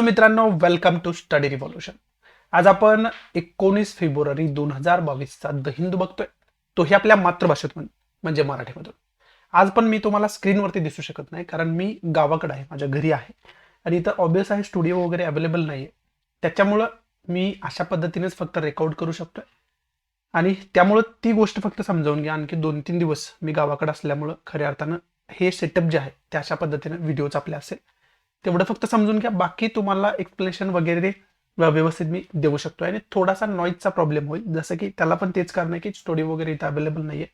मित्रांनो, welcome to study revolution. आज आपण 19 फेब्रुवारी 2022चा द हिंदू बघतोय, तोही आपल्या मातृभाषेतून म्हणजे मराठीमधून. आज पण मी तुम्हाला स्क्रीनवरती दिसू शकत नाही, कारण मी गावाकडे आहे, माझ्या घरी आहे आणि इथं ऑब्वियस आहे स्टुडिओ वगैरे अवेलेबल नाही आहे. त्याच्यामुळं मी अशा पद्धतीनेच फक्त रेकॉर्ड करू शकतोय आणि त्यामुळं ती गोष्ट फक्त समजावून घ्या. आणखी 2-3 दिवस मी गावाकडे असल्यामुळं खऱ्या अर्थानं हे सेटअप जे आहे ते अशा पद्धतीने व्हिडिओच आपले असेल, तेवढं फक्त समजून घ्या. बाकी तुम्हाला एक्सप्लेनेशन वगैरे व्यवस्थित मी देऊ शकतो. आणि थोडासा नॉईजचा प्रॉब्लेम होईल, जसं की त्याला पण तेच कारण आहे की स्टुडिओ वगैरे इथं अवेलेबल नाहीये.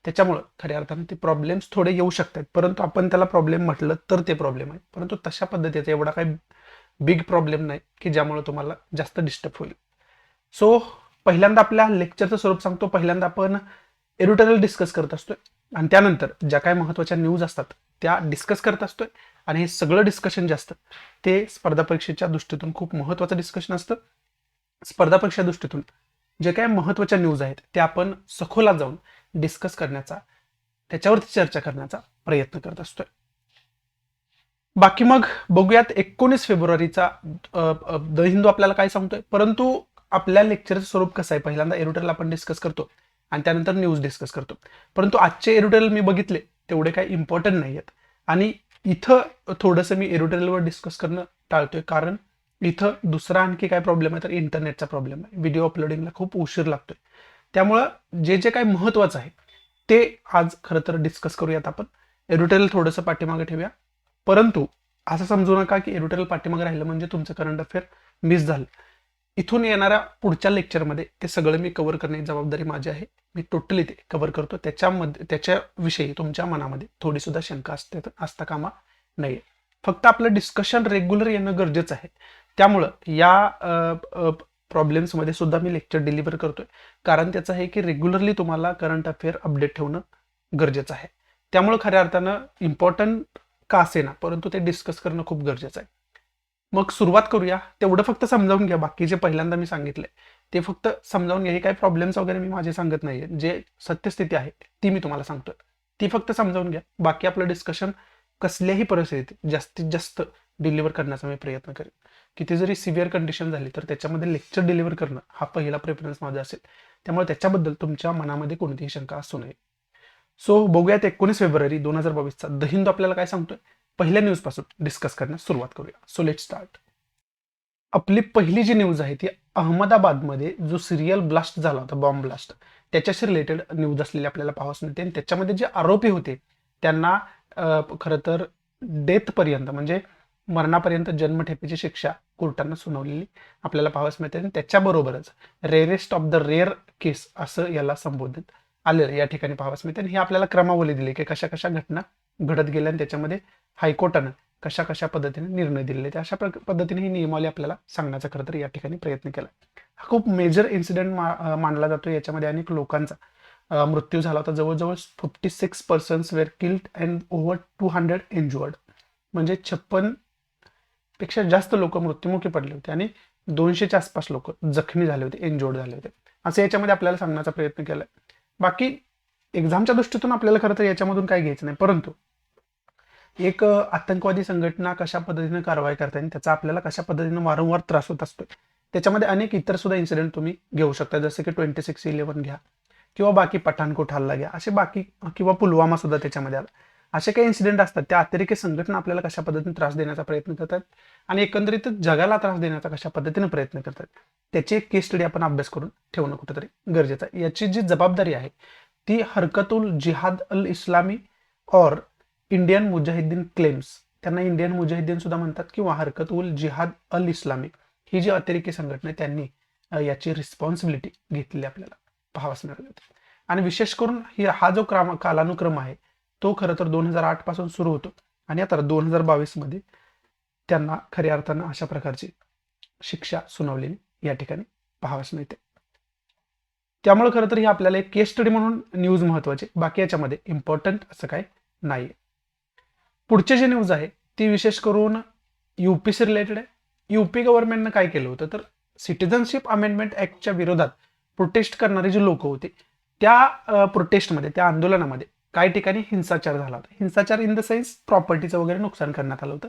त्याच्यामुळं खऱ्या अर्थानं ते प्रॉब्लेम्स थोडे येऊ शकतात, परंतु आपण त्याला प्रॉब्लेम म्हटलं तर ते प्रॉब्लेम आहे. परंतु तशा पद्धतीचा एवढा काही बिग प्रॉब्लेम नाही की ज्यामुळे तुम्हाला जास्त डिस्टर्ब होईल. सो पहिल्यांदा आपल्या लेक्चरचं स्वरूप सांगतो. पहिल्यांदा आपण एडिटोरियल डिस्कस करत असतोय आणि त्यानंतर ज्या काही महत्त्वाच्या न्यूज असतात त्या डिस्कस करत असतोय. आणि हे सगळं डिस्कशन जे असतं ते स्पर्धा परीक्षेच्या दृष्टीतून खूप महत्त्वाचं डिस्कशन असतं. स्पर्धा परीक्षा दृष्टीतून जे काही महत्त्वाच्या न्यूज आहेत त्या आपण सखोलात जाऊन डिस्कस करण्याचा, त्याच्यावरती चर्चा करण्याचा प्रयत्न करत असतोय. बाकी मग बघूयात 19 फेब्रुवारीचा द हिंदू आपल्याला काय सांगतोय. परंतु आपल्या लेक्चरचं स्वरूप कसं आहे, पहिल्यांदा एडिटोरियल आपण डिस्कस करतो आणि त्यानंतर न्यूज डिस्कस करतो. परंतु आजचे एडिटोरियल मी बघितले तेवढे काही इम्पॉर्टंट नाही आहेत आणि इथं थोडंसं मी एडिटोरियलवर डिस्कस करणं टाळतोय, कारण इथं दुसरा आणखी काय प्रॉब्लेम आहे तर इंटरनेटचा प्रॉब्लेम आहे. व्हिडिओ अपलोडिंगला खूप उशीर लागतोय. त्यामुळं जे जे काही महत्त्वाचं आहे ते आज खरं तर डिस्कस करूयात आपण. एडिटोरियल थोडंसं पाठीमागे ठेवूया. परंतु असं समजू नका की एडिटोरियल पाठीमागे राहिलं म्हणजे तुमचं करंट अफेअर मिस झालं. इथून येणाऱ्या पुढच्या लेक्चरमध्ये ते सगळं मी कव्हर करण्याची जबाबदारी माझी आहे. मी टोटली ते कव्हर करतो. त्याच्याविषयी तुमच्या मनामध्ये थोडी सुद्धा शंका असता कामा नये. फक्त आपलं डिस्कशन रेग्युलर येणं गरजेचं आहे. त्यामुळं या प्रॉब्लेम्समध्ये सुद्धा मी लेक्चर डिलिव्हर करतोय, कारण त्याचं आहे की रेग्युलरली तुम्हाला करंट अफेअर अपडेट ठेवणं गरजेचं आहे. त्यामुळं खऱ्या अर्थानं इम्पॉर्टंट का असेना, परंतु ते डिस्कस करणं खूप गरजेचं आहे. मग सुरुवात करूया. तेवढं फक्त समजावून घ्या. बाकी जे पहिल्यांदा मी सांगितलंय ते फक्त समजावून घ्या. हे काही प्रॉब्लेम्स वगैरे मी माझे सांगत नाहीये. जे सत्यस्थिती आहे ती मी तुम्हाला सांगतोय, ती फक्त समजावून घ्या. बाकी आपलं डिस्कशन कसल्याही परिस्थितीत जास्तीत जास्त डिलिव्हर करण्याचा मी प्रयत्न करेन. किती जरी सिव्हिअर कंडिशन झाली तर त्याच्यामध्ये लेक्चर डिलिव्हर करणं हा पहिला प्रेफरन्स माझा असेल. त्यामुळे त्याच्याबद्दल तुमच्या मनामध्ये कोणतीही शंका असू नये. सो बघूयात 19 फेब्रुवारी 2022चा द हिंदू आपल्याला काय सांगतोय. पहिल्या न्यूज पासून डिस्कस करण्यास सुरुवात करूया. So let start. आपली पहिली जी न्यूज आहे ती अहमदाबादमध्ये जो सिरियल ब्लास्ट झाला होता, बॉम्ब ब्लास्ट, त्याच्याशी रिलेटेड न्यूज असलेली आपल्याला पाहावयास मिळते. आणि त्याच्यामध्ये जे आरोपी होते त्यांना खरं तर डेथपर्यंत म्हणजे मरणापर्यंत जन्मठेपेची शिक्षा कोर्टानं सुनावलेली आपल्याला पाहावयास मिळते. आणि त्याच्याबरोबरच रेअरेस्ट ऑफ द रेअर केस असं याला संबोधित आलेलं या ठिकाणी पाहावयास मिळते. आणि हे आपल्याला क्रमावली दिली की कशा कशा घटना घडत गेल्या आणि त्याच्यामध्ये हायकोर्टानं कशा कशा पद्धतीने निर्णय दिलेले, अशा पद्धतीने ही नियमावली आपल्याला सांगण्याचा खरं तर या ठिकाणी प्रयत्न केला. हा खूप मेजर इन्सिडेंट मानला जातो. याच्यामध्ये अनेक लोकांचा मृत्यू झाला होता. जवळजवळ 56 persons where killed and over 200 injured, म्हणजे 56 पेक्षा जास्त लोक मृत्युमुखी पडले होते आणि 200च्या आसपास लोक जखमी झाले होते, इंज्युअर्ड झाले होते, असं याच्यामध्ये आपल्याला सांगण्याचा प्रयत्न केलाय. बाकी एक्झामच्या दृष्टीतून आपल्याला खरं तर याच्यामधून काय घ्यायचं नाही, परंतु एक आतंकवादी संघटना कशा पद्धतीने कारवाई करते आणि त्याचा आपल्याला कशा पद्धतीने वारंवार त्रास होत असतो, त्याच्यामध्ये अनेक इतर सुद्धा इन्सिडेंट तुम्ही घेऊ शकता. जसे की 26/11 घ्या किंवा बाकी पठाणकोट हल्ला घ्या, असे बाकी किंवा पुलवामा सुद्धा त्याच्यामध्ये आला. असे काही इन्सिडेंट असतात. त्या अतिरेकी संघटना आपल्याला कशा पद्धतीने त्रास देण्याचा प्रयत्न करतात आणि एकंदरीत जगाला त्रास देण्याचा कशा पद्धतीने प्रयत्न करतात, त्याची एक केस स्टडी आपण अभ्यास करून ठेवणं कुठेतरी गरजेचं आहे. याची जी जबाबदारी आहे ती हरकतुल जिहाद अल इस्लामी और इंडियन मुजाहिद्दीन क्लेम्स, त्यांना इंडियन मुजाहिद्दीन सुद्धा म्हणतात, किंवा हरकत उल जिहाद अल इस्लामी, ही जी अतिरेकी संघटना आहे त्यांनी याची रिस्पॉन्सिबिलिटी घेतलेली आपल्याला पाहावयास मिळते. आणि विशेष करून हा जो कालानुक्रम आहे तो खरं तर 2008 पासून सुरू होतो आणि आता 2022 मध्ये त्यांना खऱ्या अर्थानं अशा प्रकारची शिक्षा सुनावलेली या ठिकाणी पाहावयास मिळते. त्यामुळे खरं तर ही आपल्याला एक केस स्टडी म्हणून न्यूज महत्वाची, बाकी याच्यामध्ये इम्पॉर्टंट असं काय नाही. पुढचे जे न्यूज आहे ती विशेष करून यूपीशी रिलेटेड आहे. यूपी गव्हर्नमेंटनं काय केलं होतं तर सिटिझनशिप अमेंडमेंट ऍक्टच्या विरोधात प्रोटेस्ट करणारे जे लोक होते त्या प्रोटेस्टमध्ये, त्या आंदोलनामध्ये काही ठिकाणी हिंसाचार झाला होता. हिंसाचार इन द सेन्स प्रॉपर्टीचं वगैरे नुकसान करण्यात आलं होतं.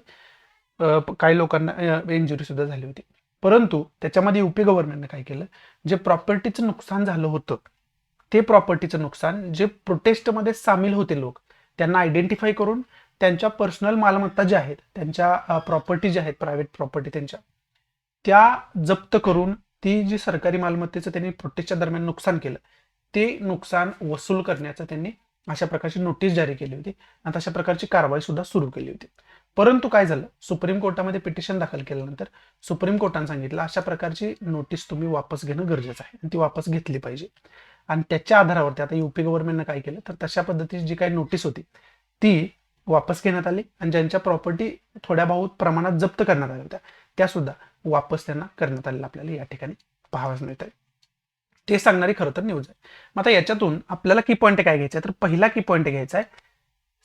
काही लोकांना इंजुरी सुद्धा झाली होती. परंतु त्याच्यामध्ये युपी गव्हर्नमेंटने काय केलं, जे प्रॉपर्टीचं नुकसान झालं होतं ते प्रॉपर्टीचं नुकसान जे प्रोटेस्टमध्ये सामील होते लोक त्यांना आयडेंटिफाय करून त्यांच्या पर्सनल मालमत्ता ज्या आहेत, त्यांच्या प्रॉपर्टी ज्या आहेत, प्रायव्हेट प्रॉपर्टी त्यांच्या, त्या जप्त करून ती जी सरकारी मालमत्तेचं त्यांनी प्रोटेस्टच्या दरम्यान नुकसान केलं ते नुकसान वसूल करण्याचं त्यांनी अशा प्रकारची नोटीस जारी केली होती आणि तशा प्रकारची कारवाई सुद्धा सुरू केली होती. परंतु काय झालं, सुप्रीम कोर्टामध्ये पिटिशन दाखल केल्यानंतर सुप्रीम कोर्टाने सांगितलं अशा प्रकारची नोटीस तुम्ही वापस घेणं गरजेचं आहे आणि ती वापस घेतली पाहिजे. आणि त्याच्या आधारावरती आता युपी गव्हर्नमेंटने काय केलं, तर तशा पद्धतीची जी काही नोटीस होती ती वापस घेण्यात आली आणि ज्यांच्या प्रॉपर्टी थोड्या बहुत प्रमाणात जप्त करण्यात आल्या होत्या त्या सुद्धा वापस त्यांना करण्यात आलेलं आपल्याला या ठिकाणी पाहावयास मिळत आहे. ते सांगणारी खरं तर न्यूज आहे. मग आता याच्यातून आपल्याला की पॉईंट काय घ्यायचा आहे, तर पहिला की पॉईंट घ्यायचा आहे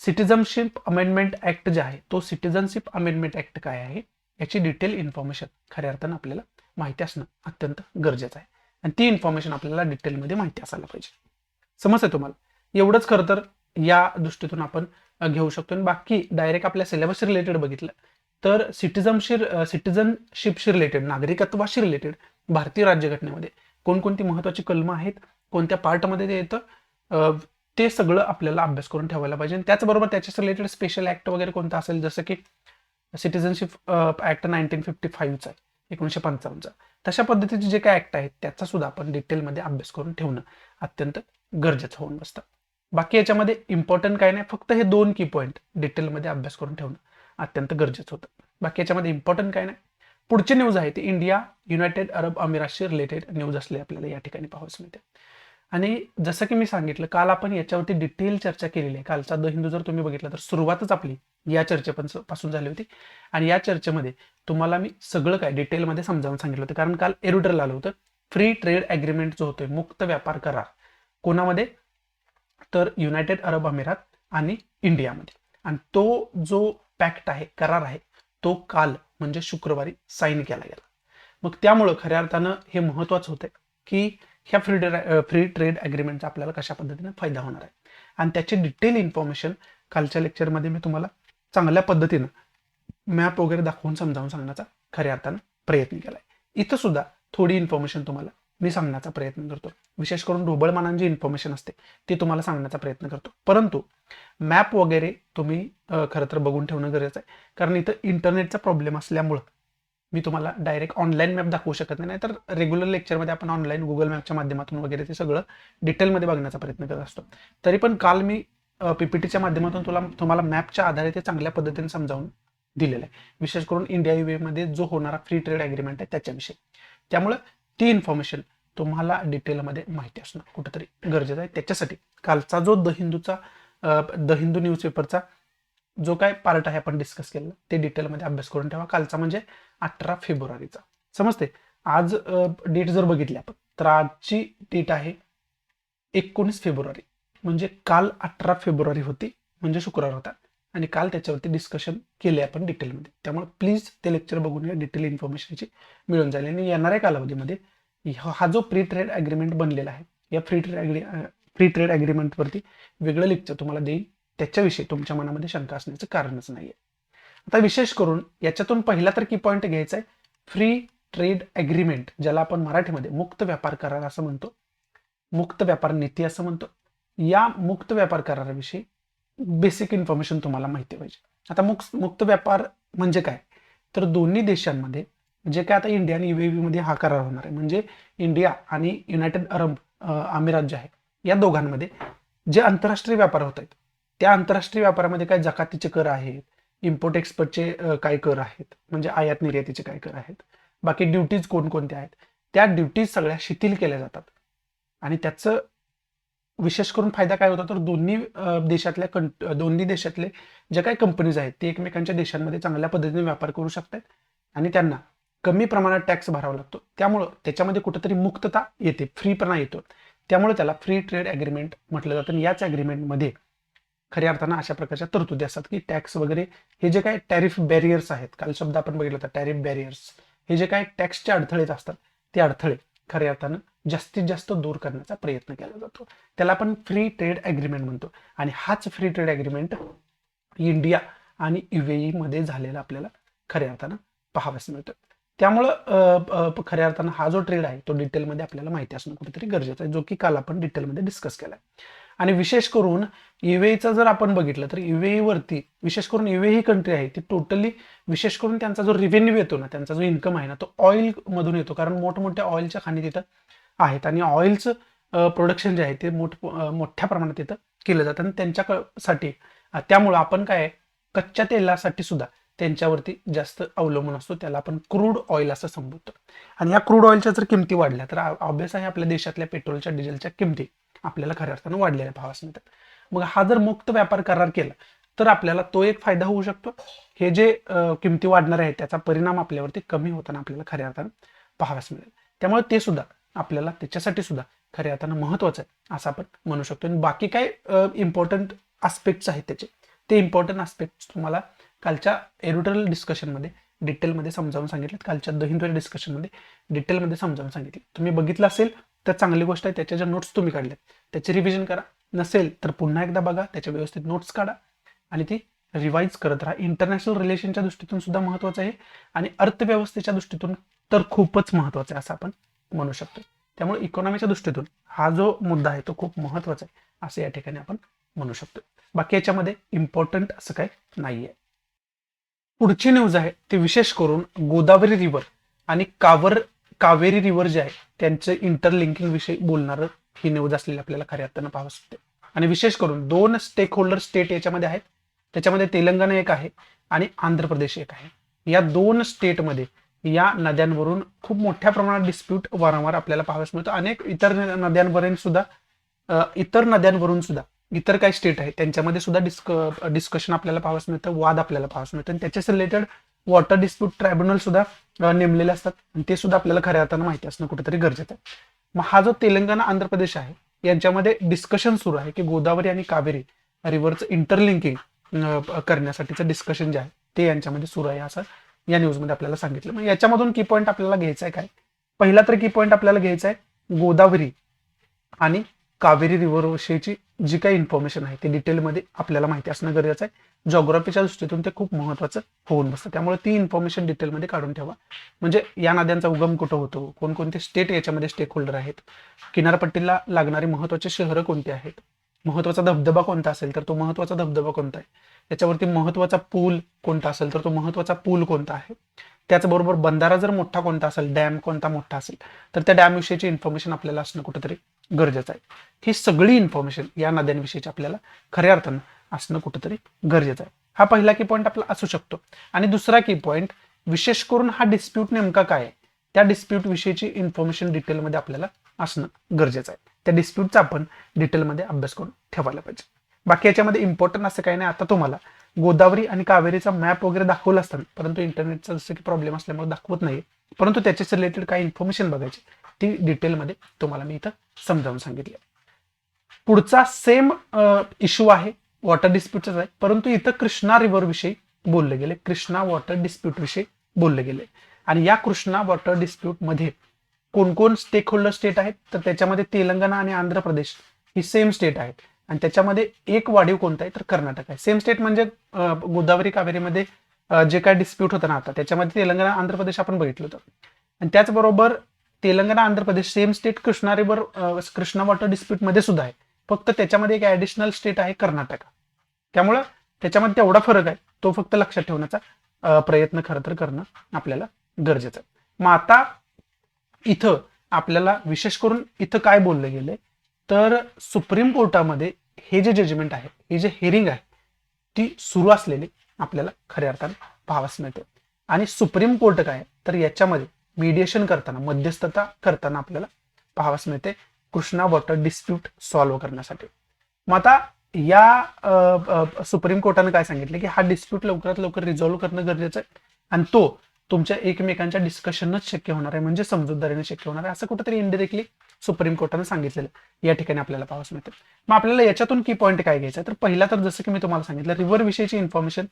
सिटिझनशिप अमेंडमेंट ऍक्ट जे आहे तो सिटिझनशिप अमेंडमेंट ऍक्ट काय आहे याची डिटेल इन्फॉर्मेशन खऱ्या अर्थानं आपल्याला माहिती असणं अत्यंत गरजेचं आहे आणि ती इन्फॉर्मेशन आपल्याला डिटेलमध्ये माहिती असायला पाहिजे. समजतंय तुम्हाला? एवढंच खरं तर या दृष्टीतून आपण घेऊ शकतो. आणि बाकी डायरेक्ट आपल्या सिलेबस रिलेटेड बघितलं तर सिटिझनशिपशी रिलेटेड, नागरिकत्वाशी रिलेटेड भारतीय राज्यघटनेमध्ये कोणकोणती महत्वाची कलमं आहेत, कोणत्या पार्टमध्ये ते येतं, ते सगळं आपल्याला अभ्यास करून ठेवायला पाहिजे. आणि त्याचबरोबर त्याच्याशी रिलेटेड स्पेशल ऍक्ट वगैरे कोणता असेल, जसं की सिटिझनशिप ऍक्ट 1955चा आहे, 1955चा, तशा पद्धतीचे जे काही ऍक्ट आहेत त्याचा सुद्धा आपण डिटेलमध्ये अभ्यास करून ठेवणं अत्यंत गरजेचं होऊन बसतं. बाकी याच्यामध्ये इम्पॉर्टंट काय नाही, फक्त हे 2 की पॉईंट डिटेलमध्ये अभ्यास करून ठेवणं अत्यंत गरजेचं होतं. बाकी याच्यामध्ये इम्पॉर्टंट काय नाही. पुढची न्यूज आहे ती इंडिया युनायटेड अरब अमिरातशी रिलेटेड न्यूज असले आपल्याला या ठिकाणी पाहावयास मिळते. आणि जसं की मी सांगितलं काल आपण याच्यावरती डिटेल चर्चा केलेली आहे. कालचा द हिंदू जर तुम्ही बघितला तर सुरुवातच आपली या चर्चेपासून झाली होती आणि या चर्चेमध्ये तुम्हाला मी सगळं काय डिटेलमध्ये समजावून सांगितलं होतं. कारण काल एरुडरला आलं होतं फ्री ट्रेड ॲग्रीमेंट जो होतोय, मुक्त व्यापार करार, कोणामध्ये, तर युनायटेड अरब अमिरात आणि इंडियामध्ये. आणि तो जो पॅक्ट आहे, करार आहे, तो काल म्हणजे शुक्रवारी साईन केला गेला. मग त्यामुळं खऱ्या अर्थानं हे महत्वाचं होतं की ह्या फ्री ट्रेड ॲग्रीमेंटचा आपल्याला कशा पद्धतीने फायदा होणार आहे आणि त्याची डिटेल इन्फॉर्मेशन कालच्या लेक्चरमध्ये मी तुम्हाला चांगल्या पद्धतीनं मॅप वगैरे दाखवून समजावून सांगण्याचा खऱ्या अर्थानं प्रयत्न केला आहे. इथं सुद्धा थोडी इन्फॉर्मेशन तुम्हाला मी सांगण्याचा प्रयत्न करतो. विशेष करून ढोबळमानांची जी इन्फॉर्मेशन असते ती तुम्हाला सांगण्याचा प्रयत्न करतो. परंतु मॅप वगैरे तुम्ही खरं तर बघून ठेवणं गरजेचं आहे. कारण इथं इंटरनेटचा प्रॉब्लेम असल्यामुळं मी तुम्हाला डायरेक्ट ऑनलाईन मॅप दाखवू शकत नाही. तर रेग्युलर लेक्चरमध्ये आपण ऑनलाईन गुगल मॅपच्या माध्यमातून वगैरे ते सगळं डिटेलमध्ये बघण्याचा प्रयत्न करत असतो. तरी पण काल मी पीपीटीच्या माध्यमातून तुम्हाला मॅपच्या आधारे ते चांगल्या पद्धतीने समजावून दिलेलं आहे. विशेष करून इंडिया युए मध्ये जो होणारा फ्री ट्रेड ॲग्रीमेंट आहे त्याच्याविषयी. त्यामुळं ती इन्फॉर्मेशन तुम्हाला डिटेलमध्ये माहिती असणं कुठेतरी गरजेचं आहे. त्याच्यासाठी कालचा जो द हिंदू न्यूजपेपरचा जो काय पार्ट आहे आपण डिस्कस केलेला ते डिटेलमध्ये अभ्यास करून ठेवा. कालचा म्हणजे 18 फेब्रुवारीचा. समजते? आज डेट जर बघितली आपण तर आजची डेट आहे 19 फेब्रुवारी, म्हणजे काल 18 फेब्रुवारी होती, म्हणजे शुक्रवार होता आणि काल त्याच्यावरती डिस्कशन केले आपण डिटेलमध्ये. त्यामुळे प्लीज ते लेक्चर बघून घ्या, डिटेल इन्फॉर्मेशनची मिळून जाईल. आणि येणाऱ्या कालावधीमध्ये हा जो फ्री ट्रेड ॲग्रीमेंट बनलेला आहे या फ्री ट्रेड ॲग्रीमेंटवरती वेगळं लेक्चर तुम्हाला देईल. त्याच्याविषयी तुमच्या मनामध्ये शंका असण्याचं कारणच नाहीये. आता विशेष करून याच्यातून पहिला तर की पॉईंट घ्यायचा आहे फ्री ट्रेड ॲग्रीमेंट, ज्याला आपण मराठीमध्ये मुक्त व्यापार करार असं म्हणतो, मुक्त व्यापार नीती असं म्हणतो. या मुक्त व्यापार कराराविषयी बेसिक इन्फॉर्मेशन तुम्हाला माहिती पाहिजे. आता मुक्त व्यापार म्हणजे काय, तर दोन्ही देशांमध्ये जे काय आता इंडिया आणि युएई मध्ये हा करार होणार आहे, म्हणजे इंडिया आणि युनायटेड अरब अमिरात जे आहे या दोघांमध्ये जे आंतरराष्ट्रीय व्यापार होत आहेत त्या आंतरराष्ट्रीय व्यापारामध्ये काय जकातीचे कर आहेत, इम्पोर्ट एक्सपोर्टचे काय कर आहेत, म्हणजे आयात निर्यातीचे काय कर आहेत, बाकी ड्युटीज कोणकोणत्या आहेत, त्या ड्युटीज सगळ्या शिथिल केल्या जातात. आणि त्याचं विशेष करून फायदा काय होता, तर दोन्ही देशातले जे काही कंपनीज आहेत ते एकमेकांच्या देशांमध्ये चांगल्या पद्धतीने व्यापार करू शकतात आणि त्यांना कमी प्रमाणात टॅक्स भरावा लागतो. त्यामुळं त्याच्यामध्ये कुठेतरी मुक्तता येते, फ्रीपणा येतो. त्यामुळे त्याला फ्री ट्रेड ॲग्रीमेंट म्हटलं जातं. याच ॲग्रीमेंटमध्ये खऱ्या अर्थानं अशा प्रकारच्या तरतुदी असतात की टॅक्स वगैरे हे जे काही टॅरिफ बॅरियर्स आहेत, काल शब्द आपण बघितला होता टॅरिफ बॅरियर्स, हे जे काही टॅक्सचे अडथळे असतात ते अडथळे खऱ्या अर्थानं जास्तीत जास्त दूर करण्याचा प्रयत्न केला जातो. त्याला आपण फ्री ट्रेड ॲग्रीमेंट म्हणतो. आणि हाच फ्री ट्रेड ॲग्रीमेंट इंडिया आणि युएई मध्ये झालेला आपल्याला खऱ्या अर्थानं पाहाव्यास मिळतं. त्यामुळं खऱ्या अर्थानं हा जो ट्रेड आहे तो डिटेलमध्ये आपल्याला माहिती असणं कुठेतरी गरजेचं आहे, जो की काल आपण डिटेलमध्ये डिस्कस केला. आणि विशेष करून युएईचं जर आपण बघितलं तर युएईवरती विशेष करून युएई ही कंट्री आहे ती टोटली विशेष करून त्यांचा जो रिव्हेन्यू येतो ना, त्यांचा जो इन्कम आहे ना, तो ऑइल मधून येतो. कारण मोठमोठ्या ऑइलच्या खाणी तिथं आहेत आणि ऑइलचं प्रोडक्शन जे आहे ते मोठ्या प्रमाणात तिथं केलं जातं आणि त्यांच्यासाठी त्यामुळं आपण काय कच्च्या तेलासाठी सुद्धा त्यांच्यावरती जास्त अवलंबून असतो. त्याला आपण क्रूड ऑइल असं संबोधतो. आणि या क्रूड ऑइलच्या जर किमती वाढल्या तर ऑब्वियस आहे आपल्या देशातल्या पेट्रोलच्या डिझेलच्या किमती आपल्याला खऱ्या अर्थानं वाढलेल्या पाहाव्यास मिळतात. मग हा जर मुक्त व्यापार करार केला तर आपल्याला तो एक फायदा होऊ शकतो. हे जे किमती वाढणार आहेत त्याचा परिणाम आपल्यावरती कमी होताना आपल्याला खऱ्या अर्थानं पाहाव्यास मिळेल. त्यामुळे ते सुद्धा आपल्याला त्याच्यासाठी सुद्धा खऱ्या अर्थानं महत्वाचं आहे असं आपण म्हणू शकतो. आणि बाकी काय इम्पॉर्टंट आस्पेक्ट्स आहेत त्याचे, ते इम्पॉर्टंट आस्पेक्ट्स तुम्हाला कालच्या एडिटोरियल डिस्कशनमध्ये डिटेलमध्ये समजावून सांगितले. कालच्या द हिंदू डिस्कशनमध्ये डिटेलमध्ये समजावून सांगितले. तुम्ही बघितलं असेल तर चांगली गोष्ट आहे. त्याच्या ज्या नोट्स तुम्ही काढल्यात त्याची रिव्हिजन करा. नसेल तर पुन्हा एकदा बघा, त्याच्या व्यवस्थित नोट्स काढा आणि ती रिवाईज करत राहा. इंटरनॅशनल रिलेशनच्या दृष्टीतून सुद्धा महत्वाचं आहे आणि अर्थव्यवस्थेच्या दृष्टीतून तर खूपच महत्वाचं आहे असं आपण म्हणू शकतो. त्यामुळे इकॉनॉमीच्या दृष्टीतून हा जो मुद्दा आहे तो खूप महत्वाचा आहे असं या ठिकाणी आपण म्हणू शकतो. बाकी याच्यामध्ये इम्पॉर्टंट असं काही नाहीये. पुढची न्यूज आहे ते विशेष करून गोदावरी रिव्हर आणि कावेरी रिव्हर जे आहे त्यांचे इंटरलिंकिंग विषयी बोलणारं ही न्यूज असलेली आपल्याला खऱ्या अर्थानं पाहावं शकते. आणि विशेष करून 2 स्टेक होल्डर स्टेट याच्यामध्ये आहेत. त्याच्यामध्ये तेलंगणा एक आहे आणि आंध्र प्रदेश एक आहे. या 2 स्टेटमध्ये या नद्यांवरून खूप मोठ्या प्रमाणात डिस्प्यूट वारंवार आपल्याला पाहावयास मिळतो. अनेक इतर नद्यांवरून सुद्धा इतर काही स्टेट आहेत त्यांच्यामध्ये सुद्धा डिस्कशन आपल्याला पाहावयास मिळतं, वाद आपल्याला पाहावयास मिळतं आणि त्याच्याच रिलेटेड वॉटर डिस्प्यूट ट्रायब्युनल सुद्धा नेमलेले असतात आणि ते सुद्धा आपल्याला खऱ्या अर्थानं माहिती असणं कुठेतरी गरजेचं आहे. मग हा जो तेलंगणा आंध्र प्रदेश आहे यांच्यामध्ये डिस्कशन सुरू आहे की गोदावरी आणि कावेरी रिव्हरचं इंटरलिंकिंग करण्यासाठीचं डिस्कशन जे आहे ते यांच्यामध्ये सुरू आहे असं या न्यूजमध्ये आपल्याला सांगितलं. मग याच्यामधून की पॉईंट आपल्याला घ्यायचा आहे काय? पहिला तर की पॉईंट आपल्याला घ्यायचा आहे गोदावरी आणि कावेरी रिव्हर विषयीची जी काही इन्फॉर्मेशन आहे ती डिटेलमध्ये आपल्याला माहिती असणं गरजेचं आहे. जॉग्राफीच्या दृष्टीतून ते खूप महत्वाचं होऊन बसतं. त्यामुळे ती इन्फॉर्मेशन डिटेलमध्ये काढून ठेवा. म्हणजे या नद्यांचा उगम कुठं होतो, कोणकोणते स्टेट याच्यामध्ये स्टेक होल्डर आहेत, किनारपट्टीला लागणारी महत्वाची शहरं कोणती आहेत, महत्वाचा धबधबा कोणता असेल तर तो महत्वाचा धबधबा कोणता आहे, त्याच्यावरती महत्वाचा पूल कोणता असेल तर तो महत्वाचा पूल कोणता आहे, त्याचबरोबर बंधारा जर मोठा कोणता असेल, डॅम कोणता मोठा असेल तर त्या डॅम विषयीची इन्फॉर्मेशन आपल्याला असणं कुठेतरी गरजेचं आहे. ही सगळी इन्फॉर्मेशन या नद्यांविषयीची आपल्याला खऱ्या अर्थानं असणं कुठेतरी गरजेचं आहे. हा पहिला की पॉईंट आपला असू शकतो. आणि दुसरा की पॉईंट विशेष करून हा डिस्प्यूट नेमका काय आहे त्या डिस्प्यूट विषयीची इन्फॉर्मेशन डिटेलमध्ये आपल्याला असणं गरजेचं आहे. त्या डिस्प्यूटचा आपण डिटेलमध्ये अभ्यास करून ठेवायला पाहिजे. बाकी याच्यामध्ये इम्पॉर्टंट असं काही नाही. आता तुम्हाला गोदावरी आणि कावेरीचा मॅप वगैरे दाखवला असताना, परंतु इंटरनेटचा जसं की प्रॉब्लेम असल्यामुळे दाखवत नाहीये, परंतु त्याच्याच रिलेटेड काय इन्फॉर्मेशन बघायची ती डिटेलमध्ये तुम्हाला मी इथं समजावून सांगितली. पुढचा सेम इश्यू आहे, वॉटर डिस्प्यूटचाच आहे, परंतु इथं कृष्णा रिव्हर विषयी बोलले गेले, कृष्णा वॉटर डिस्प्यूट विषयी बोलले गेले. आणि या कृष्णा वॉटर डिस्प्यूट मध्ये कोण कोण स्टेक होल्डर स्टेट आहेत तर त्याच्यामध्ये तेलंगणा आणि आंध्र प्रदेश ही सेम स्टेट आहेत. आणि त्याच्यामध्ये एक वाढीव कोणता आहे तर कर्नाटक आहे. सेम स्टेट म्हणजे गोदावरी कावेरीमध्ये जे काय डिस्प्यूट होतं ना आता त्याच्यामध्ये तेलंगणा आंध्र प्रदेश आपण बघितलं होतं. आणि त्याचबरोबर Telangana Andhra Pradesh same state Krishna river Krishna water dispute मध्ये सुद्धा आहे, फक्त त्याच्यामध्ये एक ऍडिशनल स्टेट आहे कर्नाटक. त्यामुळं त्याच्यामध्ये तेवढा फरक आहे, तो फक्त लक्षात ठेवण्याचा प्रयत्न खरं तर करणं आपल्याला गरजेचं आहे. मग आता इथं आपल्याला विशेष करून इथं काय बोललं गेलंय तर सुप्रीम कोर्टामध्ये हे जे जजमेंट आहे, हे जे हिअरिंग आहे ती सुरू असलेली आपल्याला खऱ्या अर्थानं पाहावयास मिळते. आणि सुप्रीम कोर्ट काय तर याच्यामध्ये मीडिएशन करताना, मध्यस्थता करताना आपल्याला पाहावयास मिळते कृष्णा वॉटर डिस्प्यूट सॉल्व्ह करण्यासाठी. मग आता या सुप्रीम कोर्टाने काय सांगितलं की हा डिस्प्यूट लवकरात लवकर रिझॉल्व्ह करणं गरजेचं आहे आणि तो तुमच्या एकमेकांच्या डिस्कशनच शक्य होणार आहे, म्हणजे समजूतदारीने शक्य होणार आहे असं कुठेतरी इनडिरेक्टली सुप्रीम कोर्टाने सांगितलेलं या ठिकाणी आपल्याला पाहावयास मिळतं. मग आपल्याला याच्यातून की पॉईंट काय घ्यायचा तर पहिला तर जसं की मी तुम्हाला सांगितलं रिव्हर विषयीची इन्फॉर्मेशन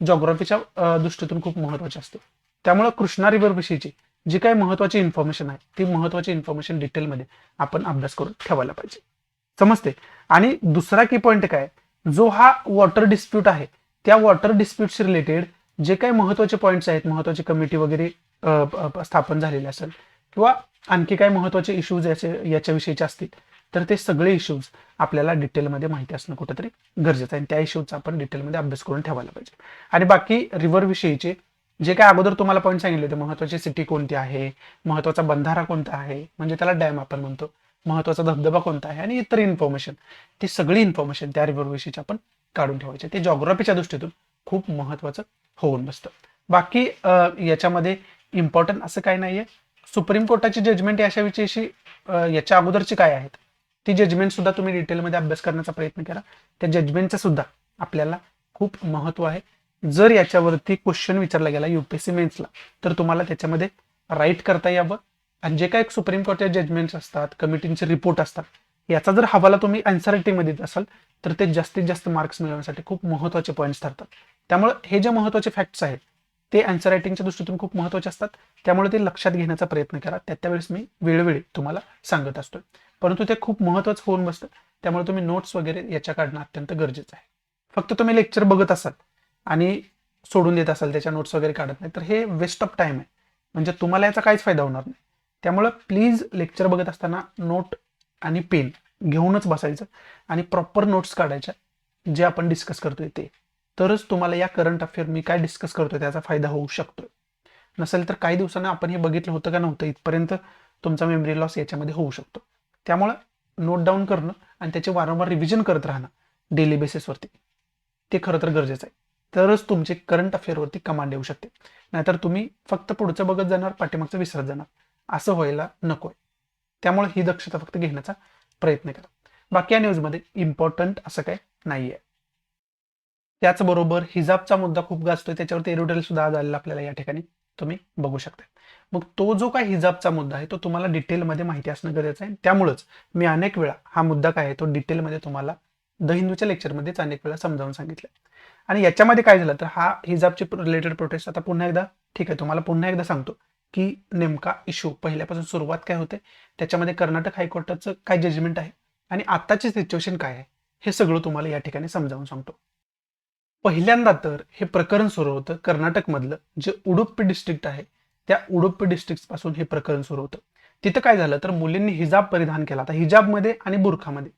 जॉग्राफीच्या दृष्टीतून खूप महत्वाची असते. त्यामुळे कृष्णा रिव्हर विषयीची जी काही महत्वाची इन्फॉर्मेशन आहे ती महत्वाची इन्फॉर्मेशन डिटेलमध्ये आपण अभ्यास करून ठेवायला पाहिजे, समजते. आणि दुसरा की पॉईंट काय, जो हा वॉटर डिस्प्यूट आहे त्या वॉटर डिस्प्यूटशी रिलेटेड जे काही महत्त्वाचे पॉईंट्स आहेत, महत्त्वाची कमिटी वगैरे स्थापन झालेली असेल किंवा आणखी काही महत्त्वाचे इश्यूज याच्याविषयीचे असतील, तर ते सगळे इश्यूज आपल्याला डिटेलमध्ये माहिती असणं कुठेतरी गरजेचं आहे आणि त्या इश्यूचा आपण डिटेलमध्ये अभ्यास करून ठेवायला पाहिजे. आणि बाकी रिव्हर विषयीचे जे काय अगोदर तुम्हाला पॉईंट सांगितले होते, महत्त्वाची सिटी कोणती आहे, महत्त्वाचा बंधारा कोणता आहे, म्हणजे त्याला डॅम आपण म्हणतो, महत्त्वाचा धबधबा कोणता आहे आणि इतर इन्फॉर्मेशन, ती सगळी इन्फॉर्मेशन त्या रिव्हर विषयीची आपण काढून ठेवायचे. ते जॉग्राफीच्या दृष्टीतून खूप महत्त्वाचं होऊन बसतं. बाकी याच्यामध्ये इम्पॉर्टंट असं काही नाहीये. सुप्रीम कोर्टाची जजमेंट याच्याविषयी याच्या अगोदरची काय आहेत ती जजमेंट सुद्धा तुम्ही डिटेलमध्ये अभ्यास करण्याचा प्रयत्न करा. त्या जजमेंटचं सुद्धा आपल्याला खूप महत्त्व आहे. जर याच्यावरती क्वेश्चन विचारला गेला UPSC मेन्सला, तर तुम्हाला त्याच्यामध्ये राईट करता यावं आणि जे काही सुप्रीम कोर्टचे जजमेंट्स असतात, कमिटींचे रिपोर्ट असतात, याचा जर हवाला तुम्ही एन्सआरटीमध्ये देत असाल तर ते जास्तीत जास्त मार्क्स मिळवण्यासाठी खूप महत्त्वाचे पॉईंट्स ठरतात. त्यामुळे हे जे महत्त्वाचे फॅक्ट्स आहेत ते आन्सर रायटिंगच्या दृष्टीतून खूप महत्त्वाचे असतात. त्यामुळे ते लक्षात घेण्याचा प्रयत्न करा. त्यावेळेस मी वेळोवेळी तुम्हाला सांगत असतोय, परंतु ते खूप महत्त्वाचं होऊन बसतं. त्यामुळे तुम्ही नोट्स वगैरे याच्या काढणं अत्यंत गरजेचं आहे. फक्त तुम्ही लेक्चर बघत असाल आणि सोडून देत असाल, त्याच्या नोट्स वगैरे काढत नाही, तर हे वेस्ट ऑफ टाइम आहे. म्हणजे तुम्हाला याचा काहीच फायदा होणार नाही. त्यामुळे प्लीज लेक्चर बघत असताना नोट आणि पेन घेऊनच बसायचं आणि प्रॉपर नोट्स काढायच्या, जे आपण डिस्कस करतोय ते. तरच तुम्हाला या करंट अफेअर मी काय डिस्कस करतोय त्याचा फायदा होऊ शकतोय. नसेल तर काही दिवसांना आपण हे बघितलं होतं का नव्हतं, इथपर्यंत तुमचा मेमरी लॉस याच्यामध्ये होऊ शकतो. त्यामुळं नोट डाऊन करणं आणि त्याचे वारंवार रिव्हिजन करत राहणं डेली बेसिसवरती, ते खरं तर गरजेचं आहे. तरच तुमचे करंट अफेअरवरती कमांड येऊ शकते. नाहीतर तुम्ही फक्त पुढचं बघत जाणार, पाठीमागचं विसरत जाणार. असं व्हायला नकोय. त्यामुळे ही दक्षता फक्त घेण्याचा प्रयत्न करा. बाकी या न्यूजमध्ये इम्पॉर्टंट असं काय नाहीये. त्याचबरोबर हिजाबचा मुद्दा खूप गाजतोय, त्याच्यावरती एडिटोरियल सुद्धा आज आलेला आपल्याला या ठिकाणी तुम्ही बघू शकता. मग तो जो काय हिजाबचा मुद्दा आहे तो तुम्हाला डिटेलमध्ये माहिती असणं गरजेचं आहे. त्यामुळेच मी अनेक वेळा हा मुद्दा काय आहे तो डिटेलमध्ये तुम्हाला द हिंदूच्या लेक्चरमध्येच अनेक वेळा समजावून सांगितलं. आणि याच्यामध्ये काय झालं तर हा हिजाबची रिलेटेड प्रोटेस्ट आता पुन्हा एकदा, ठीक आहे, तुम्हाला पुन्हा एकदा सांगतो की नेमका इश्यू पहिल्यापासून सुरुवात काय होते, त्याच्यामध्ये कर्नाटक हायकोर्टाचं काय जजमेंट आहे आणि आत्ताची सिच्युएशन काय आहे, हे सगळं तुम्हाला या ठिकाणी समजावून सांगतो. पहिल्यांदा तर हे प्रकरण सुरू होतं कर्नाटकमधलं जे उडुप्पी डिस्ट्रिक्ट आहे, त्या उडुप्पी डिस्ट्रिक्ट पासून हे प्रकरण सुरू होतं. तिथं काय झालं तर मुलींनी हिजाब परिधान केला. आता हिजाबमध्ये आणि बुरखामध्ये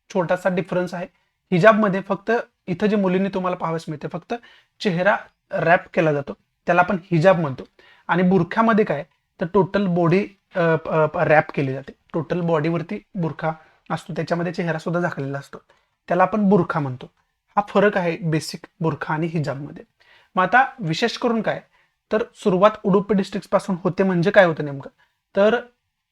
छोटासा डिफरन्स आहे. हिजाबमध्ये फक्त इथं जे मुलींनी तुम्हाला पाहावयास मिळते, फक्त चेहरा रॅप केला जातो, त्याला आपण हिजाब म्हणतो. आणि बुरखामध्ये काय तर टोटल बॉडी रॅप केली जाते. टोटल बॉडीवरती बुरखा असतो, त्याच्यामध्ये चेहरा सुद्धा झाकलेला असतो, त्याला आपण बुरखा म्हणतो. हा फरक आहे बेसिक बुरखा आणि हिजाबमध्ये. मग आता विशेष करून काय तर सुरुवात उडुपी डिस्ट्रिक्ट पासून होते. म्हणजे काय होतं नेमकं तर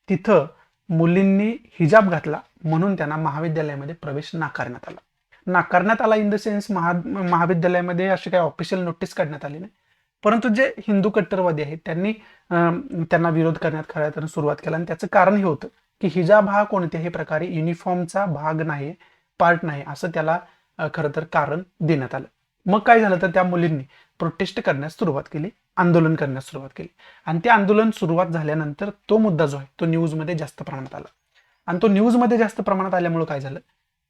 तिथं मुलींनी हिजाब घातला म्हणून त्यांना महाविद्यालयामध्ये प्रवेश नाकारण्यात आला इन द सेन्स महाविद्यालयामध्ये अशी काही ऑफिशियल नोटीस काढण्यात आली नाही. परंतु जे हिंदू कट्टरवादी आहेत त्यांनी त्यांना विरोध करण्यात खऱ्या अर्थानं सुरुवात केला. आणि त्याचं कारण हे होतं की हिजाब हा कोणत्याही प्रकारे युनिफॉर्मचा भाग नाही, पार्ट नाही, असं त्याला खरं तर कारण देण्यात आलं. मग काय झालं तर त्या मुलींनी प्रोटेस्ट करण्यास सुरुवात केली, आंदोलन करण्यास सुरुवात केली. आणि ते आंदोलन सुरुवात झाल्यानंतर तो मुद्दा जो आहे तो न्यूजमध्ये जास्त प्रमाणात आला. आणि तो न्यूजमध्ये जास्त प्रमाणात आल्यामुळे काय झालं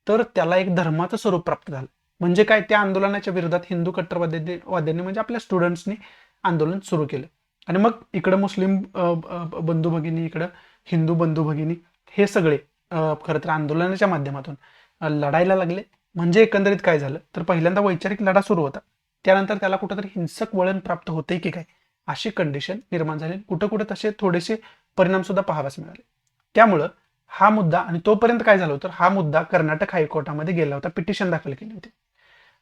तर त्याला एक धर्माचं स्वरूप प्राप्त झालं. म्हणजे काय, त्या आंदोलनाच्या विरोधात हिंदू कट्टरवाद्यांनी म्हणजे आपल्या स्टुडंट्सनी आंदोलन सुरू केलं. आणि मग इकडं मुस्लिम बंधू भगिनी, इकडं हिंदू बंधू भगिनी, हे सगळे खरं तर आंदोलनाच्या माध्यमातून लढायला लागले. म्हणजे एकंदरीत काय झालं तर पहिल्यांदा वैचारिक लढा सुरू होता, त्यानंतर त्याला कुठंतरी हिंसक वळण प्राप्त होते की काय अशी कंडिशन निर्माण झाली. कुठं कुठं तसे थोडेसे परिणाम सुद्धा पाहाव्यास मिळाले. त्यामुळं हा मुद्दा, आणि तोपर्यंत काय झालं तर हा मुद्दा कर्नाटक हायकोर्टामध्ये गेला होता, पिटिशन दाखल केली होती.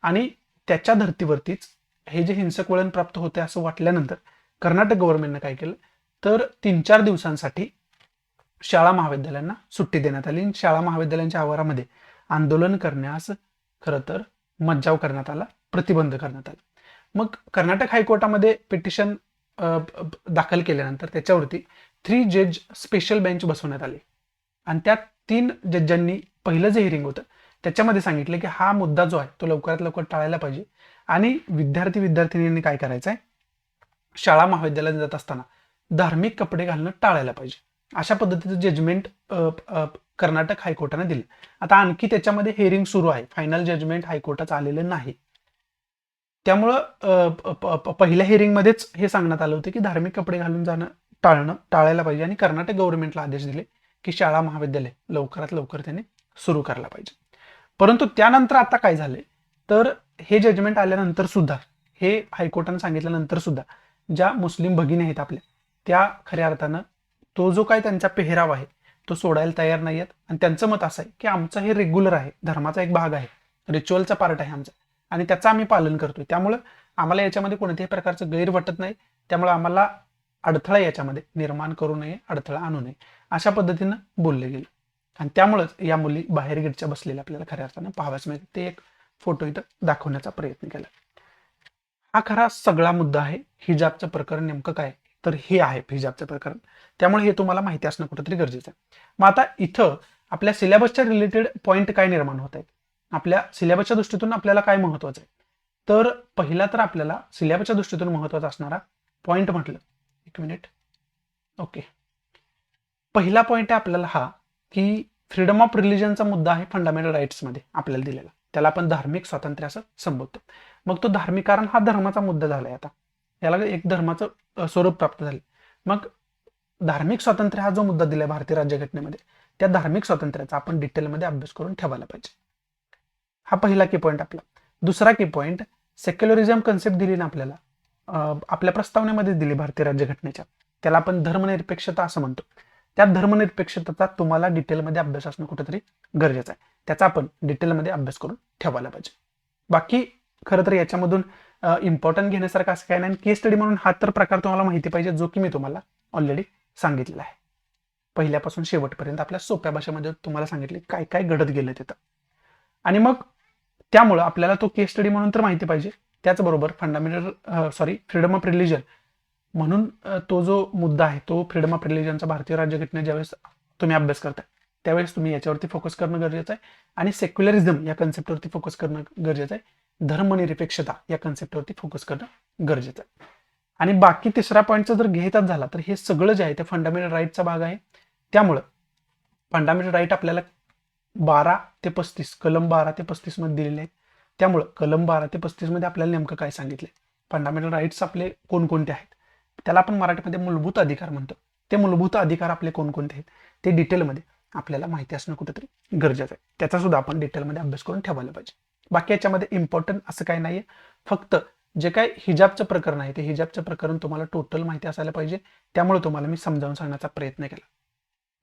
आणि त्याच्या धर्तीवरतीच हे जे हिंसक वळण प्राप्त होते असं वाटल्यानंतर कर्नाटक गव्हर्नमेंटने काय केलं तर 3-4 दिवसांसाठी शाळा महाविद्यालयांना सुट्टी देण्यात आली. शाळा महाविद्यालयांच्या आवारामध्ये आंदोलन करण्यास खरं तर मज्जाव करण्यात आला, प्रतिबंध करण्यात आला. मग कर्नाटक हायकोर्टामध्ये पिटिशन दाखल केल्यानंतर त्याच्यावरती 3 जज स्पेशल बेंच बसवण्यात आले. आणि त्या 3 जजांनी पहिलं जे हिअरिंग होतं त्याच्यामध्ये सांगितलं की हा मुद्दा जो आहे तो लवकरात लवकर टाळायला पाहिजे आणि विद्यार्थिनींनी काय करायचं आहे, शाळा महाविद्यालयात जात असताना धार्मिक कपडे घालणं टाळायला पाहिजे. अशा पद्धतीचं जजमेंट कर्नाटक हायकोर्टाने दिलं. आता आणखी त्याच्यामध्ये हिअरिंग सुरू आहे, फायनल जजमेंट हायकोर्टाचं आलेलं नाही. त्यामुळं पहिल्या हिअरिंगमध्येच हे सांगण्यात आलं होतं की धार्मिक कपडे घालून जाणं टाळायला पाहिजे आणि कर्नाटक गव्हर्नमेंटला आदेश दिले की शाळा महाविद्यालय लवकरात लवकर त्यांनी सुरू करायला पाहिजे. परंतु त्यानंतर आता काय झालंय तर हे जजमेंट आल्यानंतर सुद्धा, हे हायकोर्टानं सांगितल्यानंतर सुद्धा ज्या मुस्लिम भगिनी आहेत आपल्या, त्या खऱ्या अर्थानं तो जो काय त्यांचा पेहराव आहे तो सोडायला तयार नाही आहेत. आणि त्यांचं मत असं आहे की आमचं हे रेग्युलर आहे, धर्माचा एक भाग आहे, रिच्युअलचा पार्ट आहे आमचा आणि त्याचं आम्ही पालन करतोय. त्यामुळं आम्हाला याच्यामध्ये कोणत्याही प्रकारचं गैर वाटत नाही. त्यामुळे आम्हाला अडथळा याच्यामध्ये निर्माण करू नये, अडथळा आणू नये, अशा पद्धतीनं बोलले गेले. आणि त्यामुळेच या मुली बाहेर गेटच्या बसलेल्या आपल्याला खऱ्या अर्थानं पाहाव्याच मिळते. ते एक फोटो इथं दाखवण्याचा प्रयत्न केला. हा खरा सगळा मुद्दा आहे. हिजाबचं प्रकरण नेमकं काय तर हे आहे हिजाबचं प्रकरण. त्यामुळे हे तुम्हाला माहिती असणं कुठेतरी गरजेचं आहे. मग आता इथं आपल्या सिलेबसच्या रिलेटेड पॉईंट काय निर्माण होत आहेत, आपल्या सिलेबसच्या दृष्टीतून आपल्याला काय महत्वाचं आहे, तर पहिला तर आपल्याला सिलेबसच्या दृष्टीतून महत्वाचा असणारा पॉईंट म्हटलं, एक मिनिट, ओके, पहिला पॉईंट आहे आपल्याला हा की फ्रीडम ऑफ रिलिजनचा मुद्दा आहे फंडामेंटल राईट्समध्ये आपल्याला दिलेला. त्याला आपण धार्मिक स्वातंत्र्य असं संबोधतो. मग तो धार्मिक, कारण हा धर्माचा मुद्दा झालाय, आता याला एक धर्माचं स्वरूप प्राप्त झाले. मग धार्मिक स्वातंत्र्य हा जो मुद्दा दिलाय भारतीय राज्यघटनेमध्ये, त्या धार्मिक स्वातंत्र्याचा आपण डिटेलमध्ये अभ्यास करून ठेवायला पाहिजे. हा पहिला की पॉईंट आपला. दुसरा की पॉईंट, सेक्युलरिझम कन्सेप्ट दिली ना आपल्याला, आपल्या प्रस्तावनेमध्ये दिली भारतीय राज्यघटनेच्या, त्याला आपण धर्मनिरपेक्षता असं म्हणतो. त्या धर्मनिरपेक्षतेचा तुम्हाला डिटेलमध्ये अभ्यास असणं कुठेतरी गरजेचं आहे. त्याचा आपण डिटेलमध्ये अभ्यास करून ठेवायला पाहिजे. बाकी खरं तर याच्यामधून इम्पॉर्टंट घेण्यासारखं असं काय नाही. केस स्टडी म्हणून हा तर प्रकार तुम्हाला माहिती पाहिजे, जो की मी तुम्हाला ऑलरेडी सांगितलेला आहे. पहिल्यापासून शेवटपर्यंत आपल्या सोप्या भाषेमध्ये तुम्हाला सांगितले काय काय घडत गेलं तिथं. आणि मग त्यामुळं आपल्याला तो केस स्टडी म्हणून तर माहिती पाहिजे. त्याचबरोबर फ्रीडम ऑफ रिलिजन म्हणून तो जो मुद्दा आहे, तो फ्रीडम ऑफ रिलिजनचा भारतीय राज्यघटनेत ज्यावेळेस तुम्ही अभ्यास करताय त्यावेळेस तुम्ही याच्यावरती फोकस करणं गरजेचं आहे. आणि सेक्युलरिझम या कन्सेप्टवरती फोकस करणं गरजेचं आहे. धर्मनिरपेक्षता या कन्सेप्टवरती फोकस करणं गरजेचं आहे. आणि बाकी तिसरा पॉईंटचा जर घेतच झाला तर हे सगळं जे आहे ते फंडामेंटल राईटचा भाग आहे. त्यामुळं फंडामेंटल राईट आपल्याला 12 ते 35, कलम 12 ते 35 मध्ये दिलेले आहेत. त्यामुळं कलम 12 ते 35 मध्ये आपल्याला नेमकं काय सांगितलंय, फंडामेंटल राईट्स आपले कोणकोणते आहेत, त्याला आपण मराठीमध्ये मूलभूत अधिकार म्हणतो. ते मूलभूत अधिकार आपले कोणकोणते आहेत ते डिटेलमध्ये आपल्याला माहिती असणं कुठेतरी गरजेचं आहे. त्याचा सुद्धा आपण डिटेलमध्ये अभ्यास करून ठेवायला पाहिजे. बाकी याच्यामध्ये इम्पॉर्टंट असं काही नाहीये. फक्त जे काय हिजाबचं प्रकरण आहे ते हिजाबचं प्रकरण तुम्हाला टोटल माहिती असायला पाहिजे. त्यामुळे तुम्हाला मी समजावून सांगण्याचा प्रयत्न केला.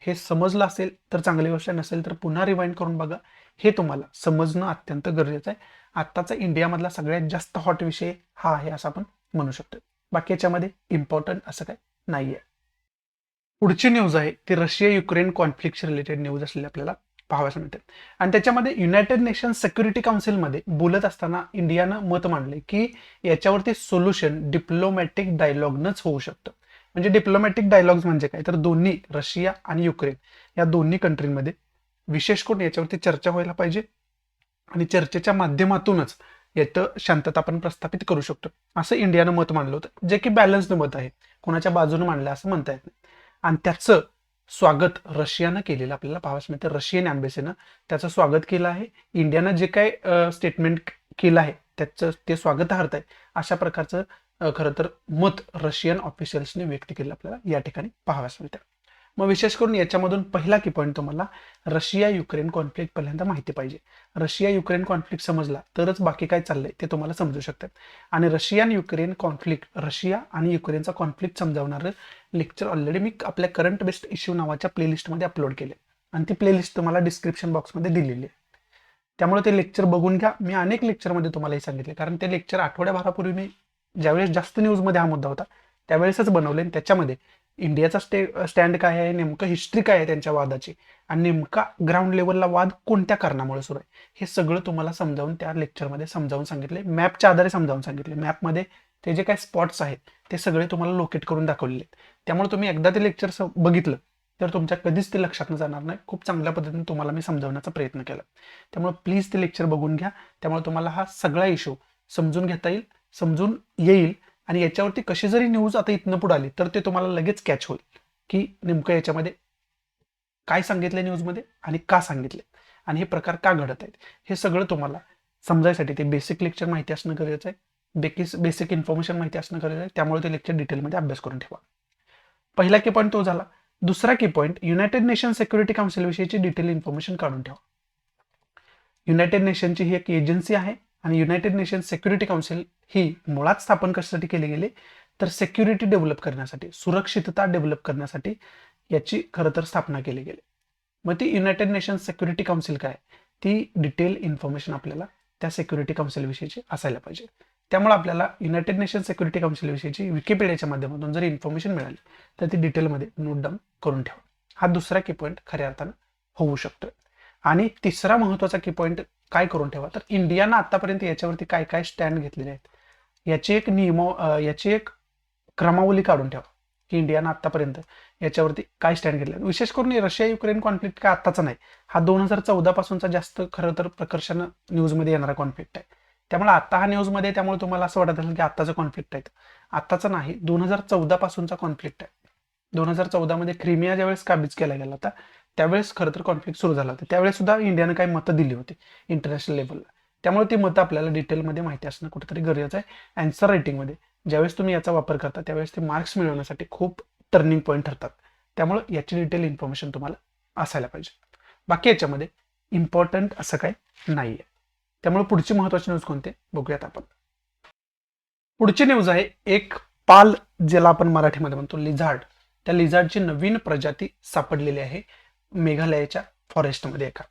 हे समजलं असेल तर चांगली गोष्ट, नसेल तर पुन्हा रिवाइंड करून बघा. हे तुम्हाला समजणं अत्यंत गरजेचं आहे. आत्ताचा इंडियामधला सगळ्यात जास्त हॉट विषय हा आहे असं आपण म्हणू शकतो. बाकी याच्यामध्ये इम्पॉर्टंट असं काय नाहीये. पुढची न्यूज आहे ती रशिया युक्रेन कॉन्फ्लिक्टशी रिलेटेड न्यूज असलेली आपल्याला पाहाव्यास मिळते. आणि त्याच्यामध्ये युनायटेड नेशन सिक्युरिटी काउन्सिलमध्ये बोलत असताना इंडियानं मत मांडले की याच्यावरती सोल्युशन डिप्लोमॅटिक डायलॉगनंच होऊ शकतं. म्हणजे डिप्लोमॅटिक डायलॉग्स म्हणजे काय तर दोन्ही रशिया आणि युक्रेन या दोन्ही कंट्रीमध्ये विशेष करून याच्यावरती चर्चा व्हायला पाहिजे आणि चर्चेच्या माध्यमातूनच याचं शांतता आपण प्रस्थापित करू शकतो असं इंडियानं मत मांडलं होतं, जे की बॅलन्स्ड मत आहे, कोणाच्या बाजूने मांडलं असं म्हणता येत नाही. आणि त्याचं स्वागत रशियानं केलेलं आपल्याला पाहावयास मिळतं. रशियन एम्बेसीनं त्याचं स्वागत केलं आहे. इंडियानं जे काय स्टेटमेंट केलं आहे त्याचं ते स्वागतार्थ आहे अशा प्रकारचं खरं तर मत रशियन ऑफिशियल्सने व्यक्त केलं आपल्याला या ठिकाणी पाहावयास मिळतं. मग विशेष करून याच्यामधून पहिला की पॉईंट तुम्हाला रशिया युक्रेन कॉन्फ्लिक्ट पहिल्यांदा माहिती पाहिजे. रशिया युक्रेन कॉन्फ्लिक्ट समजला तरच बाकी काय चाललंय ते तुम्हाला समजू शकतात. आणि रशिया आणि युक्रेन कॉन्फ्लिक्ट, रशिया आणि युक्रेनचा कॉन्फ्लिक्ट समजावणारं लेक्चर ऑलरेडी मी आपल्या करंट बेस्ड इश्यू नावाच्या प्लेलिस्टमध्ये अपलोड केले आणि ती प्लेलिस्ट तुम्हाला डिस्क्रिप्शन बॉक्समध्ये दिलेली आहे. त्यामुळे ते लेक्चर बघून घ्या. मी अनेक लेक्चरमध्ये तुम्हाला हे सांगितले, कारण ते लेक्चर आठवड्याभरापूर्वी मी ज्यावेळेस जास्त न्यूजमध्ये हा मुद्दा होता त्यावेळेसच बनवले. आणि त्याच्यामध्ये इंडियाचा स्टँड काय आहे, नेमकं हिस्ट्री काय आहे त्यांच्या वादाची, आणि नेमका ग्राउंड लेवलला वाद कोणत्या कारणामुळे सुरू आहे, हे सगळं तुम्हाला समजावून त्या लेक्चरमध्ये समजावून सांगितले. मॅपच्या आधारे समजावून सांगितले. मॅपमध्ये ते जे काही स्पॉट्स आहेत ते सगळे तुम्हाला लोकेट करून दाखवलेले आहेत. त्यामुळे तुम्ही एकदा ते लेक्चर बघितलं तर तुमच्या कधीच ते लक्षात जाणार नाही. खूप चांगल्या पद्धतीने तुम्हाला मी समजावण्याचा प्रयत्न केला. त्यामुळे प्लीज ते लेक्चर बघून घ्या. त्यामुळे तुम्हाला हा सगळा इश्यू समजून घेता येईल, समजून येईल. आणि याच्यावरती कशी जरी न्यूज आता इथनं पुढे आली तर ते तुम्हाला लगेच कॅच होईल की नेमकं याच्यामध्ये काय सांगितलंय न्यूजमध्ये आणि का सांगितले आणि हे प्रकार का घडत आहेत. हे सगळं तुम्हाला समजायसाठी ते बेसिक लेक्चर माहिती असणं गरजेचं आहे. बेसिक इन्फॉर्मेशन माहिती असणं गरजेचं आहे. त्यामुळे ते लेक्चर डिटेलमध्ये अभ्यास करून ठेवा. पहिला की पॉईंट तो झाला. दुसरा की point, United nation security council विषयीची डिटेल इन्फॉर्मेशन काढून ठेवा. युनायटेड नेशनची ही एक एजन्सी आहे आणि युनायटेड नेशन सिक्युरिटी काउन्सिल ही मुळात स्थापन कशासाठी केली गेली, तर सिक्युरिटी डेव्हलप करण्यासाठी, सुरक्षितता डेव्हलप करण्यासाठी याची खरं तर स्थापना केली गेली. मग ती युनायटेड नेशन सिक्युरिटी काउन्सिल काय, ती डिटेल इन्फॉर्मेशन आपल्याला त्या सिक्युरिटी काउन्सिल विषयीची असायला पाहिजे. त्यामुळे आपल्याला युनायटेड नेशन सिक्युरिटी काउन्सिल विषयीची विकिपीडियाच्या माध्यमातून जर इन्फॉर्मेशन मिळाली तर ती डिटेलमध्ये नोट डाऊन करून ठेवा. हा दुसरा की पॉईंट खऱ्या अर्थानं होऊ शकतो. आणि तिसरा महत्वाचा की पॉईंट काय करून ठेवा, तर इंडियानं आतापर्यंत याच्यावरती काय काय स्टँड घेतलेले आहेत याची एक क्रमावली काढून ठेवा की इंडियानं आतापर्यंत याच्यावरती काय स्टँड घेतले. विशेष करून रशिया युक्रेन कॉन्फ्लिक्ट काय आत्ताचा नाही, हा 2014 पासूनचा जास्त खरं तर प्रकर्षानं न्यूजमध्ये येणारा कॉन्फ्लिक्ट आहे. त्यामुळे आता हा न्यूजमध्ये, त्यामुळे तुम्हाला असं वाटत असेल की आत्ताचं कॉन्फ्लिक्ट आहे. आत्ताचा नाही, 2014 पासूनचा कॉन्फ्लिक्ट आहे. 2014 मध्ये क्रिमिया ज्यावेळेस काबीज केला गेला होता त्यावेळेस खरं तर कॉन्फ्लिक्ट सुरू झाला होता. त्यावेळेस सुद्धा इंडियानं काही मतं दिली होती इंटरनॅशनल लेवलला. त्यामुळे ती मतं आपल्याला डिटेलमध्ये माहिती असणं कुठेतरी गरजेचं आहे. अँसर रायटिंगमध्ये ज्यावेळेस तुम्ही याचा वापर करता त्यावेळेस ते मार्क्स मिळवण्यासाठी खूप टर्निंग पॉईंट ठरतात. त्यामुळे याची डिटेल इन्फॉर्मेशन तुम्हाला असायला पाहिजे. बाकी याच्यामध्ये इम्पॉर्टंट असं काही नाही आहे. त्यामुळे पुढची महत्वाची न्यूज कोणते बघूयात आपण. पुढची न्यूज आहे एक पाल, ज्याला आपण मराठीमध्ये म्हणतो लिझार्ड. त्या लिझार्डची नवीन प्रजाती सापडलेली आहे मेघालयाच्या फॉरेस्टमध्ये एका.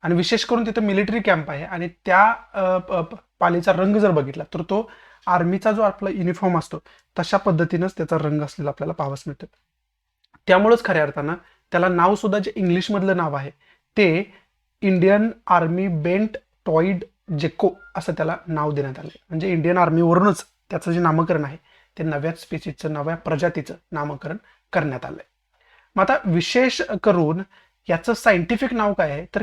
आणि विशेष करून तिथं मिलिटरी कॅम्प आहे आणि त्या पालीचा रंग जर बघितला तर तो आर्मीचा जो आपला युनिफॉर्म असतो तशा पद्धतीनंच त्याचा रंग असलेला आपल्याला पाहावयास मिळतो. त्यामुळेच खऱ्या अर्थानं त्याला नाव सुद्धा जे इंग्लिशमधलं नाव आहे ते इंडियन आर्मी बेंट टॉईड जेको असं त्याला नाव देण्यात आलं. म्हणजे इंडियन आर्मीवरूनच त्याचं जे नामकरण आहे ते नव्या स्पीसीजचं, नव्या प्रजातीचं नामकरण करण्यात आलंय. मग आता विशेष करून याचं सायंटिफिक नाव काय आहे तर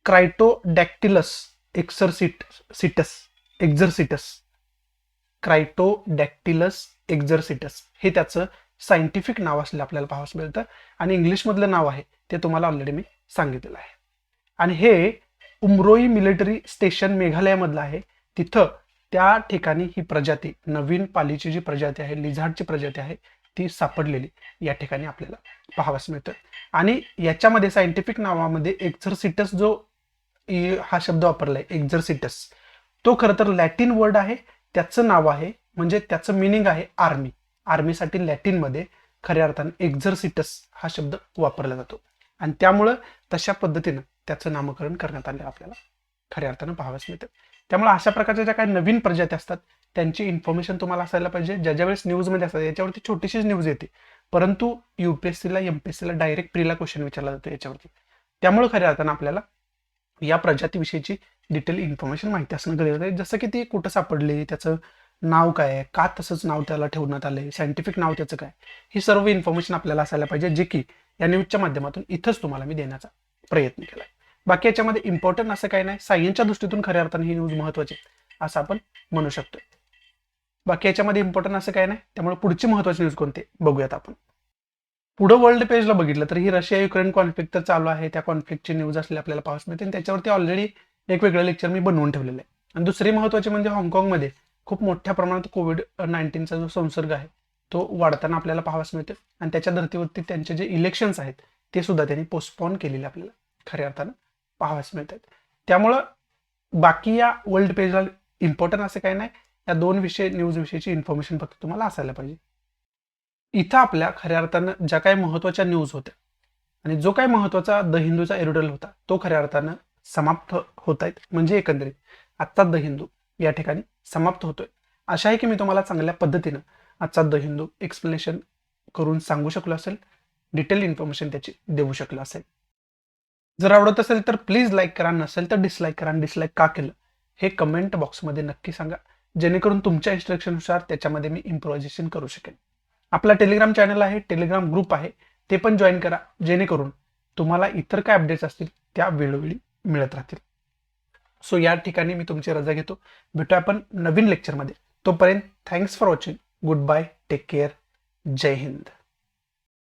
क्रायटोडॅक्टिलस एक्झर्सिटस क्रायटोडॅक्टिलस एक्झर्सिटस हे त्याचं सायंटिफिक नाव असलेलं आपल्याला पाहावयास मिळतं. आणि इंग्लिशमधलं नाव आहे ते तुम्हाला ऑलरेडी मी सांगितलेलं आहे. आणि हे उमरोई मिलिटरी स्टेशन मेघालयामधलं आहे. तिथं त्या ठिकाणी ही प्रजाती, नवीन पालीची जी प्रजाती आहे, लिझार्डची प्रजाती आहे, ती सापडलेली या ठिकाणी आपल्याला पाहावयास मिळतं. आणि याच्यामध्ये सायंटिफिक नावामध्ये एक्झर्सिटस जो हा शब्द वापरलाय एक्झर्सिटस, तो खरं तर लॅटिन वर्ड आहे. त्याचं नाव आहे म्हणजे त्याचं मिनिंग आहे आर्मी. आर्मीसाठी लॅटिनमध्ये खऱ्या अर्थानं एक्झर्सिटस हा शब्द वापरला जातो आणि त्यामुळं तशा पद्धतीनं त्याचं नामकरण करण्यात आलं आपल्याला खऱ्या अर्थानं पाहावयास मिळतं. त्यामुळे अशा प्रकारच्या ज्या काही नवीन प्रजाती असतात त्यांची इन्फॉर्मेशन तुम्हाला असायला पाहिजे. ज्या वेळेस न्यूजमध्ये असतात याच्यावरती छोटीशीच न्यूज येते, परंतु युपीएससीला एमपीएससीला डायरेक्ट प्रीला क्वेश्चन विचारला जातो याच्यावरती. त्यामुळे खऱ्या अर्थानं आपल्याला या प्रजातीविषयीची डिटेल इन्फॉर्मेशन माहिती असणं गरजेचं आहे. जसं की ती कुठं सापडली, त्याचं नाव काय आहे, का तसंच नाव त्याला ठेवण्यात आलंय, सायंटिफिक नाव त्याचं काय, ही सर्व इन्फॉर्मेशन आपल्याला असायला पाहिजे, जे की या न्यूजच्या माध्यमातून इथंच तुम्हाला मी देण्याचा प्रयत्न केला. बाकी याच्यामध्ये इम्पॉर्टंट असं काही नाही, सायन्सच्या दृष्टीतून खऱ्या अर्थानं ही न्यूज महत्वाची असं आपण म्हणू शकतो. बाकी याच्यामध्ये इम्पॉर्टंट असं काही नाही. त्यामुळे पुढची महत्वाची न्यूज कोणती बघूयात आपण. पुढं वर्ल्ड पेजला बघितलं तर ही रशिया युक्रेन कॉन्फ्लिक्ट तर चालू आहे, त्या कॉन्फ्लिक्टची न्यूज असली आपल्याला पाहावयास मिळते आणि त्याच्यावरती ऑलरेडी एक वेगळं लेक्चर मी बनवून ठेवलेलं आहे. आणि दुसरी महत्वाची म्हणजे हाँगकाँगमध्ये खूप मोठ्या प्रमाणात कोविड-19चा जो संसर्ग आहे तो वाढताना आपल्याला पाहावयास मिळतो आणि त्याच्या धर्तीवरती त्यांचे जे इलेक्शन्स आहेत ते सुद्धा त्यांनी पोस्टपोन केलेले आपल्याला खऱ्या अर्थानं पाहावयास मिळतात. त्यामुळं बाकी या वर्ल्ड पेजला इम्पॉर्टंट असं काही नाही, या दोन न्यूज विषयीची इन्फॉर्मेशन फक्त तुम्हाला असायला पाहिजे. इथं आपल्या खऱ्या अर्थानं ज्या काही महत्वाच्या न्यूज होत्या आणि जो काही महत्वाचा द हिंदूचा एडिटोरियल होता तो खऱ्या अर्थानं समाप्त होत आहेत. म्हणजे एकंदरीत आजचा द हिंदू या ठिकाणी समाप्त होतोय. आशा आहे की मी तुम्हाला चांगल्या पद्धतीनं आजचा द हिंदू एक्सप्लेनेशन करून सांगू शकलो असेल, डिटेल इन्फॉर्मेशन त्याची देऊ शकलो असेल. जर आवडत असेल तर प्लीज लाईक करा, नसेल तर डिसलाईक करा. आणि डिसलाईक का केलं हे कमेंट बॉक्समध्ये नक्की सांगा, जेणेकरून तुमच्या इन्स्ट्रक्शननुसार त्याच्यामध्ये मी इम्प्रोव्हायझेशन करू शकेन. आपला टेलिग्राम चॅनल आहे, टेलिग्राम ग्रुप आहे, ते पण जॉईन करा, जेणेकरून तुम्हाला इतर काय अपडेट्स असतील त्या वेळोवेळी मिळत राहतील. सो या ठिकाणी मी तुमची रजा घेतो. भेटूया आपण नवीन लेक्चरमध्ये. तोपर्यंत thanks for watching. Goodbye, take care, जय हिंद.